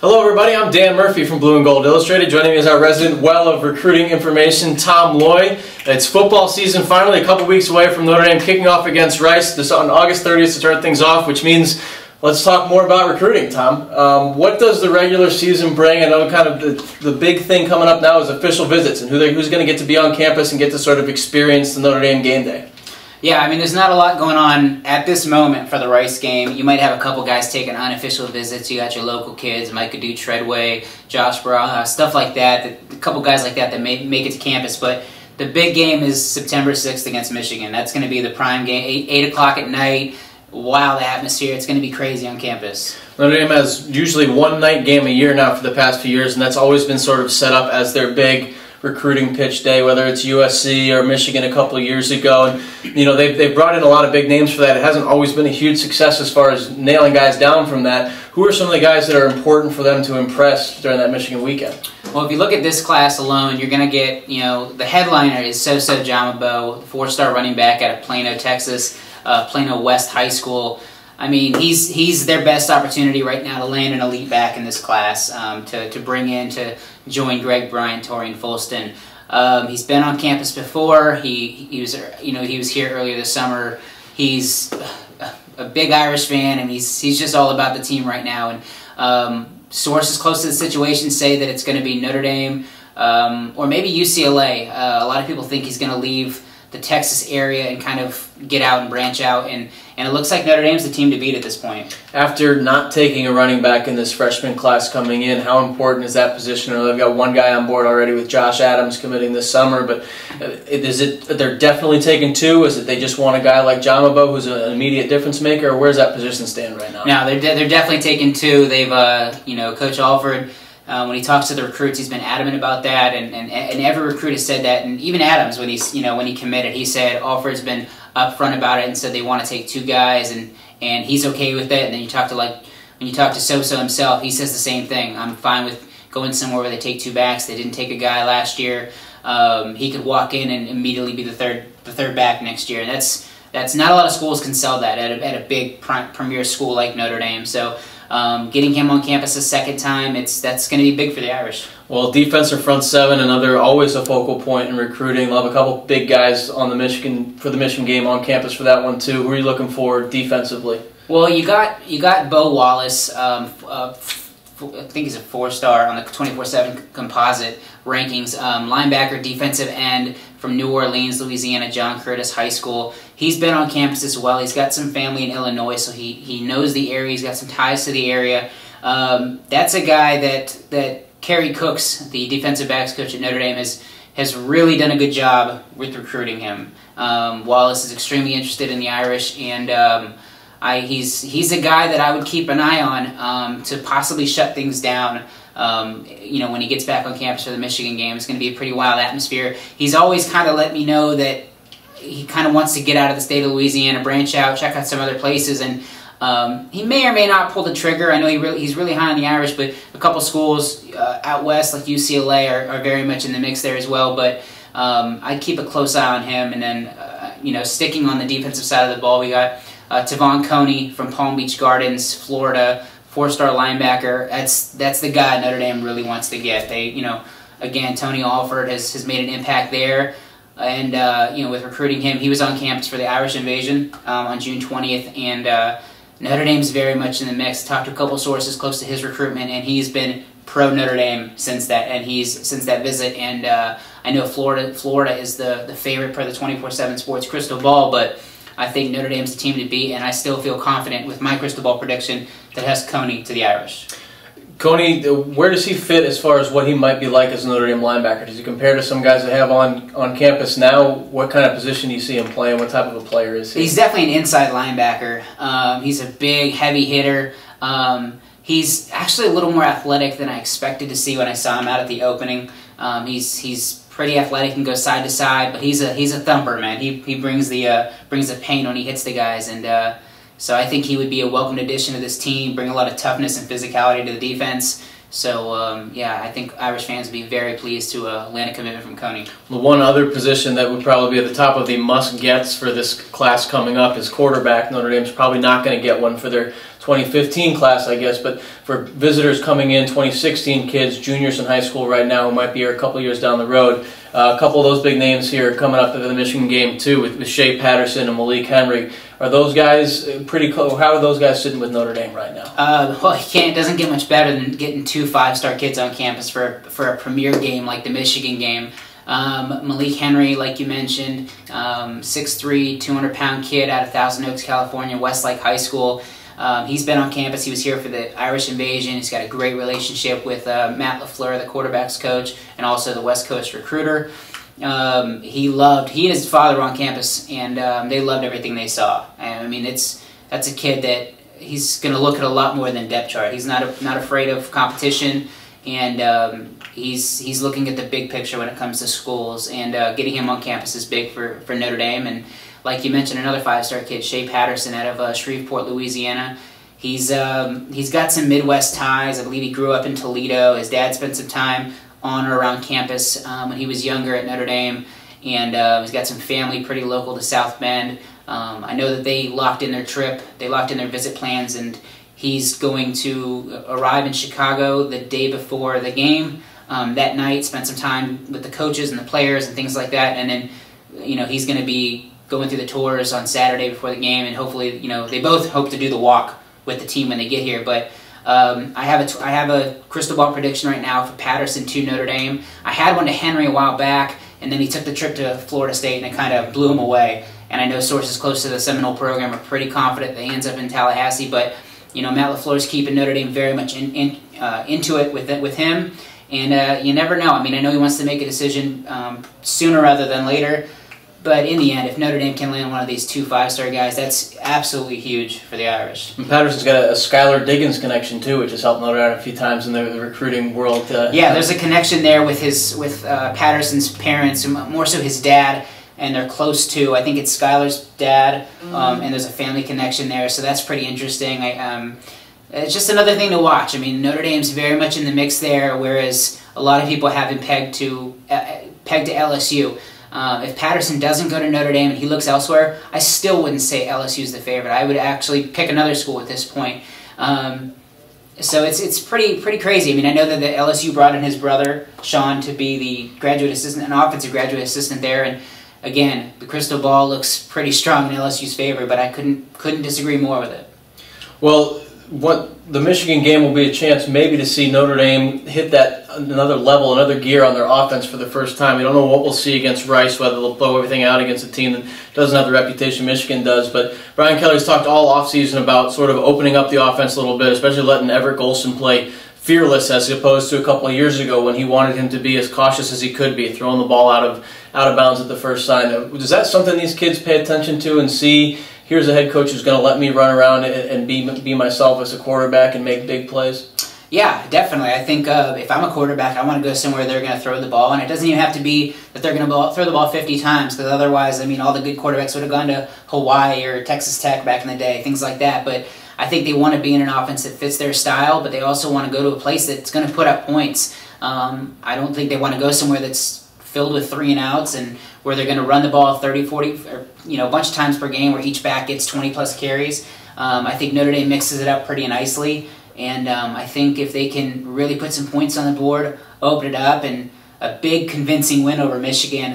Hello everybody, I'm Dan Murphy from Blue and Gold Illustrated. Joining me is our resident well of recruiting information, Tom Loy. It's football season finally, a couple weeks away from Notre Dame kicking off against Rice this on August 30th to start things off, which means let's talk more about recruiting, Tom. What does the regular season bring? I know kind of the big thing coming up now is official visits and who's going to get to be on campus and get to sort of experience the Notre Dame game day. Yeah, I mean, there's not a lot going on at this moment for the Rice game. You might have a couple guys taking unofficial visits. You got your local kids, Micah Duke Treadway, Josh Baraha, stuff like that. A couple guys like that may make it to campus. But the big game is September 6th against Michigan. That's going to be the prime game, 8 o'clock at night. Wild atmosphere. It's going to be crazy on campus. Notre Dame has usually one night game a year now for the past few years, and that's always been sort of set up as their big recruiting pitch day, whether it's USC or Michigan a couple of years ago. And you know, they've brought in a lot of big names for that. It hasn't always been a huge success as far as nailing guys down from that. Who are some of the guys that are important for them to impress during that Michigan weekend? Well, if you look at this class alone, you're going to get, you know, the headliner is Soso Jamabo, 4-star running back out of Plano, Texas, Plano West High School. I mean, he's their best opportunity right now to land an elite back in this class, to bring in to join Greg Bryant, Torian Folston. He's been on campus before. He was here earlier this summer. He's a big Irish fan, and he's just all about the team right now. And sources close to the situation say that it's going to be Notre Dame or maybe UCLA. A lot of people think he's going to leave the Texas area and kind of get out and branch out, and it looks like Notre Dame's the team to beat at this point. After not taking a running back in this freshman class coming in, how important is that position? I know they've got one guy on board already with Josh Adams committing this summer, but is it they're definitely taking two? Is it they just want a guy like Jamabo who's an immediate difference maker, or where's that position stand right now? No, they're definitely taking two. They've Coach Alford, when he talks to the recruits, he's been adamant about that, and every recruit has said that. And even Adams, when he committed, he said Alford's been upfront about it and said they want to take two guys, and he's okay with it. And then when you talk to Soso himself, he says the same thing. I'm fine with going somewhere where they take two backs. They didn't take a guy last year. He could walk in and immediately be the third back next year. And that's not a lot of schools can sell that at a big premier school like Notre Dame. So getting him on campus a second time, that's going to be big for the Irish. Well, defense or front seven, always a focal point in recruiting. They'll have a couple big guys on the Michigan game on campus for that one too. Who are you looking for defensively? Well, you got Bo Wallace. I think he's a 4-star on the 24/7 composite rankings. Linebacker, defensive end from New Orleans, Louisiana, John Curtis High School. He's been on campus as well. He's got some family in Illinois, so he knows the area. He's got some ties to the area. That's a guy that Kerry Cooks, the defensive backs coach at Notre Dame, has really done a good job with recruiting him. Wallace is extremely interested in the Irish, and he's a guy that I would keep an eye on to possibly shut things down. When he gets back on campus for the Michigan game, it's going to be a pretty wild atmosphere. He's always kind of let me know that he kind of wants to get out of the state of Louisiana, branch out, check out some other places, and he may or may not pull the trigger. I know he's really high on the Irish, but a couple schools out west like UCLA are very much in the mix there as well. But I'd keep a close eye on him. And then sticking on the defensive side of the ball, we got Tavon Coney from Palm Beach Gardens, Florida, 4-star linebacker. That's the guy Notre Dame really wants to get. Again, Tony Alford has made an impact there. And, with recruiting him, he was on campus for the Irish Invasion on June 20th, and Notre Dame's very much in the mix. Talked to a couple sources close to his recruitment, and he's been pro Notre Dame since that visit. And I know Florida is the favorite per the 24/7 Sports crystal ball, but I think Notre Dame's the team to beat, and I still feel confident with my crystal ball prediction that has Coney to the Irish. Coney, where does he fit as far as what he might be like as a Notre Dame linebacker? Does he compare to some guys that have on campus now? What kind of position do you see him playing? What type of a player is he? He's definitely an inside linebacker. He's a big, heavy hitter. He's actually a little more athletic than I expected to see when I saw him out at the opening. He's pretty athletic and goes side to side, but he's a thumper, man. He brings the pain when he hits the guys, and so I think he would be a welcome addition to this team, bring a lot of toughness and physicality to the defense. So, I think Irish fans would be very pleased to land a commitment from Coney. The one other position that would probably be at the top of the must-gets for this class coming up is quarterback. Notre Dame's probably not going to get one for their 2015 class, I guess, but for visitors coming in, 2016 kids, juniors in high school right now who might be here a couple years down the road. A couple of those big names here coming up to the Michigan game too, with Shea Patterson and Malik Henry. Are those guys pretty close? How are those guys sitting with Notre Dame right now? Well, it doesn't get much better than getting 2 5-star kids on campus for a premier game like the Michigan game. Malik Henry, like you mentioned, 6'3", 200-pound kid out of Thousand Oaks, California, Westlake High School. He's been on campus. He was here for the Irish Invasion. He's got a great relationship with Matt LaFleur, the quarterback's coach, and also the West Coast recruiter. He and his father were on campus, and they loved everything they saw. And, I mean, that's a kid that he's going to look at a lot more than depth chart. He's not afraid of competition, and he's looking at the big picture when it comes to schools. And getting him on campus is big for Notre Dame. And like you mentioned, another 5-star kid, Shea Patterson, out of Shreveport, Louisiana. He's got some Midwest ties. I believe he grew up in Toledo. His dad spent some time on or around campus when he was younger at Notre Dame, and he's got some family pretty local to South Bend. I know that they locked in their trip, they locked in their visit plans, and he's going to arrive in Chicago the day before the game that night, spend some time with the coaches and the players and things like that, and then he's going to be going through the tours on Saturday before the game, and hopefully they both hope to do the walk with the team when they get here. But I have a crystal ball prediction right now for Patterson to Notre Dame. I had one to Henry a while back, and then he took the trip to Florida State, and it kind of blew him away. And I know sources close to the Seminole program are pretty confident that he ends up in Tallahassee. But Matt LaFleur's keeping Notre Dame very much into it with him, and you never know. I mean, I know he wants to make a decision sooner rather than later. But in the end, if Notre Dame can land one of these 2 5-star guys, that's absolutely huge for the Irish. And Patterson's got a Skylar Diggins connection too, which has helped Notre Dame a few times in the recruiting world. Yeah, there's a connection there with Patterson's parents, more so his dad, and they're close to. I think it's Skylar's dad, and there's a family connection there, so that's pretty interesting. It's just another thing to watch. I mean, Notre Dame's very much in the mix there, whereas a lot of people have him pegged to LSU. If Patterson doesn't go to NotreAme and he looks elsewhere, I still wouldn't say LSU's the favorite. I would actually pick another school at this point. So it's pretty crazy. I mean, I know that the LSU brought in his brother Sean to be the graduate assistant, an offensive graduate assistant there, and again, the crystal ball looks pretty strong in LSU's favor, but I couldn't disagree more with it. Well, the Michigan game will be a chance maybe to see Notre Dame hit that another level, another gear on their offense for the first time. We don't know what we'll see against Rice, whether they'll blow everything out against a team that doesn't have the reputation Michigan does. But Brian Kelly's talked all offseason about sort of opening up the offense a little bit, especially letting Everett Golson play fearless as opposed to a couple of years ago when he wanted him to be as cautious as he could be, throwing the ball out of bounds at the first sign. Is that something these kids pay attention to and see? Here's a head coach who's going to let me run around and be myself as a quarterback and make big plays? Yeah, definitely. I think if I'm a quarterback, I want to go somewhere they're going to throw the ball, and it doesn't even have to be that they're going to throw the ball 50 times, because otherwise, I mean, all the good quarterbacks would have gone to Hawaii or Texas Tech back in the day, things like that. But I think they want to be in an offense that fits their style, but they also want to go to a place that's going to put up points. I don't think they want to go somewhere that's filled with 3-and-outs and where they're going to run the ball 30, 40, or, a bunch of times per game where each back gets 20-plus carries. I think Notre Dame mixes it up pretty nicely, and I think if they can really put some points on the board, open it up, and a big convincing win over Michigan,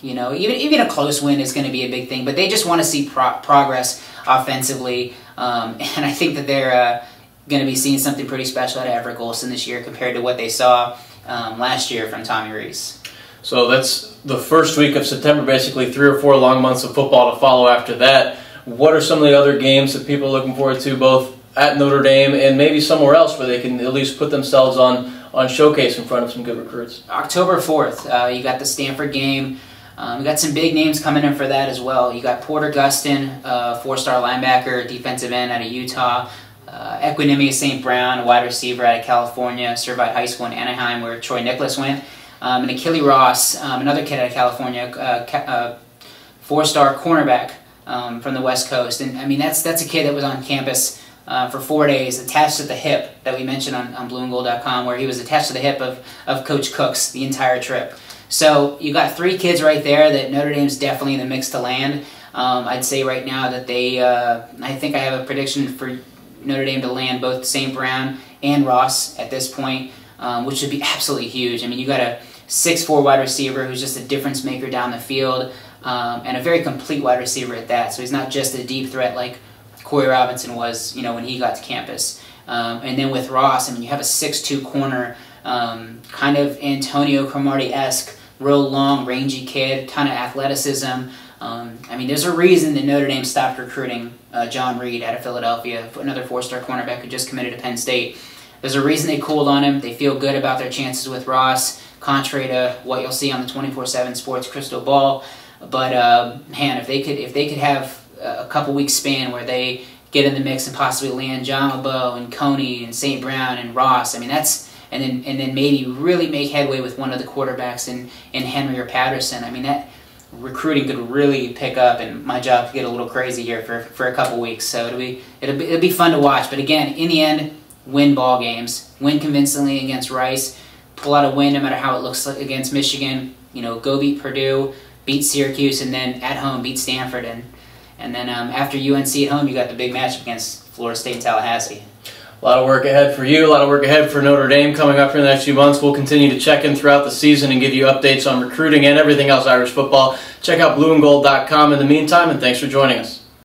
even a close win is going to be a big thing, but they just want to see progress offensively, and I think that they're going to be seeing something pretty special out of Everett Golson this year compared to what they saw last year from Tommy Rees. So that's the first week of September, basically 3 or 4 long months of football to follow after that. What are some of the other games that people are looking forward to, both at Notre Dame and maybe somewhere else where they can at least put themselves on showcase in front of some good recruits? October 4th, you got the Stanford game. We got some big names coming in for that as well. You got Porter Gustin, 4-star linebacker, defensive end out of Utah. Equinemius St. Brown, a wide receiver out of California, Servite High School in Anaheim where Troy Nicholas went. And Achille Ross, another kid out of California, 4-star cornerback from the West Coast. And I mean, that's a kid that was on campus for 4 days, attached to the hip that we mentioned on blueandgold.com, where he was attached to the hip of Coach Cooks the entire trip. So you got 3 kids right there that Notre Dame's definitely in the mix to land. I'd say right now that they, I think I have a prediction for Notre Dame to land both St. Brown and Ross at this point, which would be absolutely huge. I mean, you got a 6'4" wide receiver who's just a difference maker down the field, and a very complete wide receiver at that. So he's not just a deep threat like Corey Robinson was, when he got to campus. And then with Ross, I mean, you have a 6'2" corner, kind of Antonio Cromartie-esque, real long, rangy kid, ton of athleticism. I mean, there's a reason that Notre Dame stopped recruiting John Reed out of Philadelphia, another 4-star cornerback who just committed to Penn State. There's a reason they cooled on him. They feel good about their chances with Ross, contrary to what you'll see on the 24/7 Sports crystal ball. But man, if they could have a couple weeks span where they get in the mix and possibly land John LeBeau and Coney and St. Brown and Ross, I mean and then maybe really make headway with one of the quarterbacks in Henry or Patterson. I mean, that recruiting could really pick up, and my job could get a little crazy here for a couple weeks. So it'll be fun to watch. But again, in the end, win ball games, win convincingly against Rice, pull out a win no matter how it looks like against Michigan. Go beat Purdue, beat Syracuse, and then at home beat Stanford, and then after UNC at home, you got the big matchup against Florida State and Tallahassee. A lot of work ahead for you, a lot of work ahead for Notre Dame coming up in the next few months. We'll continue to check in throughout the season and give you updates on recruiting and everything else Irish football. Check out blueandgold.com in the meantime, and thanks for joining us.